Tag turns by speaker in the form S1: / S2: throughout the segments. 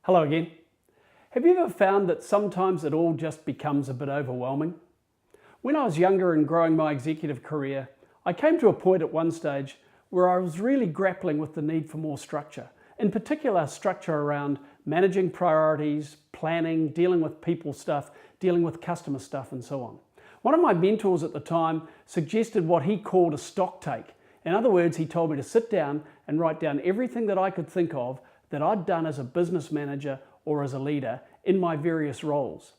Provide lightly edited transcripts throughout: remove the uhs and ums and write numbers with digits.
S1: Hello again. Have you ever found that sometimes it all just becomes a bit overwhelming? When I was younger and growing my executive career, I came to a point at one stage where I was really grappling with the need for more structure. In particular, structure around managing priorities, planning, dealing with people stuff, dealing with customer stuff, and so on. One of my mentors at the time suggested what he called a stock take. In other words, he told me to sit down and write down everything that I could think of that I'd done as a business manager or as a leader in my various roles.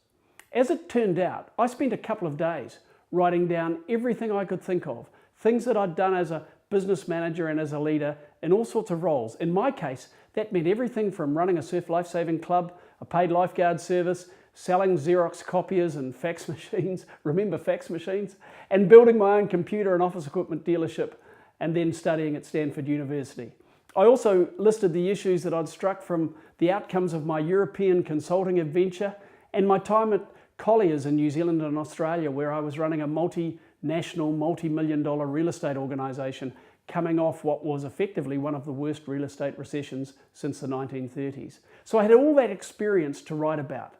S1: As it turned out, I spent a couple of days writing down everything I could think of, things that I'd done as a business manager and as a leader in all sorts of roles. In my case, that meant everything from running a surf lifesaving club, a paid lifeguard service, selling Xerox copiers and fax machines, remember fax machines, and building my own computer and office equipment dealership, and then studying at Stanford University. I also listed the issues that I'd struck from the outcomes of my European consulting adventure and my time at Colliers in New Zealand and Australia, where I was running a multinational, multi-million-dollar real estate organisation coming off what was effectively one of the worst real estate recessions since the 1930s. So I had all that experience to write about.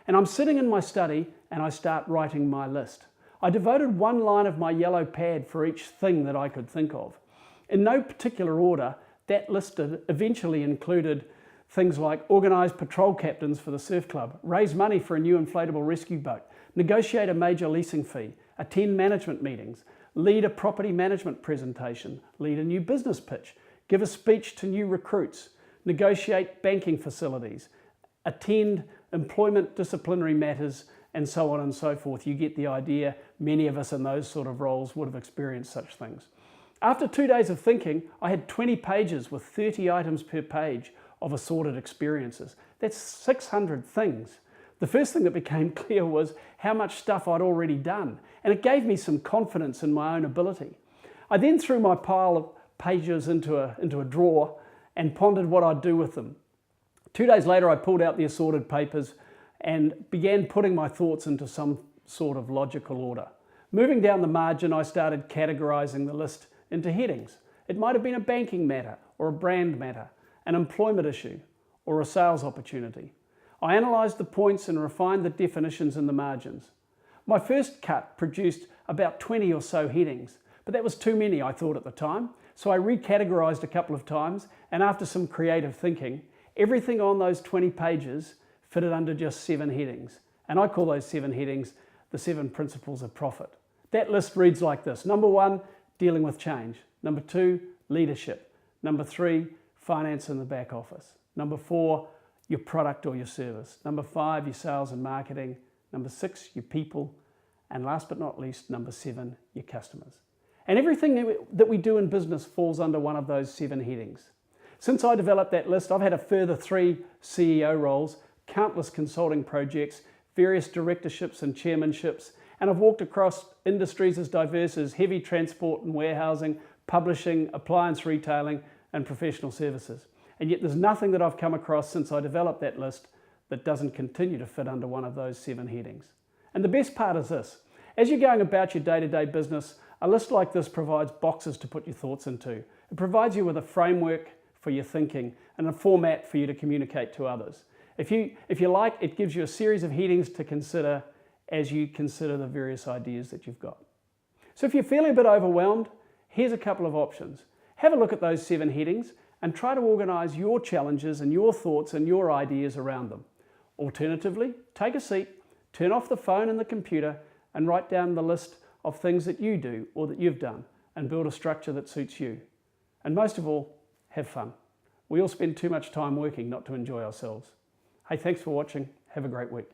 S1: And I'm sitting in my study and I start writing my list. I devoted one line of my yellow pad for each thing that I could think of. In no particular order, that list eventually included things like organise patrol captains for the surf club, raise money for a new inflatable rescue boat, negotiate a major leasing fee, attend management meetings, lead a property management presentation, lead a new business pitch, give a speech to new recruits, negotiate banking facilities, attend employment disciplinary matters, and so on and so forth. You get the idea. Many of us in those sort of roles would have experienced such things. After 2 days of thinking, I had 20 pages with 30 items per page of assorted experiences. That's 600 things. The first thing that became clear was how much stuff I'd already done, and it gave me some confidence in my own ability. I then threw my pile of pages into a drawer and pondered what I'd do with them. 2 days later, I pulled out the assorted papers and began putting my thoughts into some sort of logical order. Moving down the margin, I started categorizing the list into headings. It might have been a banking matter or a brand matter, an employment issue or a sales opportunity. I analysed the points and refined the definitions in the margins. My first cut produced about 20 or so headings, but that was too many, I thought at the time, so I recategorised a couple of times, and after some creative thinking, everything on those 20 pages fitted under just 7 headings, and I call those 7 headings the 7 principles of profit. That list reads like this. Number 1, dealing with change. Number 2, leadership. Number 3, finance in the back office. Number 4, your product or your service. Number 5, your sales and marketing. Number 6, your people. And last but not least, number 7, your customers. And everything that we do in business falls under one of those 7 headings. Since I developed that list, I've had a further 3 CEO roles, countless consulting projects, various directorships and chairmanships, and I've walked across industries as diverse as heavy transport and warehousing, publishing, appliance retailing, and professional services. And yet there's nothing that I've come across since I developed that list that doesn't continue to fit under one of those 7 headings. And the best part is this. As you're going about your day-to-day business, a list like this provides boxes to put your thoughts into. It provides you with a framework for your thinking and a format for you to communicate to others. If you like, it gives you a series of headings to consider as you consider the various ideas that you've got. So if you're feeling a bit overwhelmed, here's a couple of options. Have a look at those 7 headings and try to organise your challenges and your thoughts and your ideas around them. Alternatively, take a seat, turn off the phone and the computer and write down the list of things that you do or that you've done and build a structure that suits you. And most of all, have fun. We all spend too much time working not to enjoy ourselves. Hey, thanks for watching. Have a great week.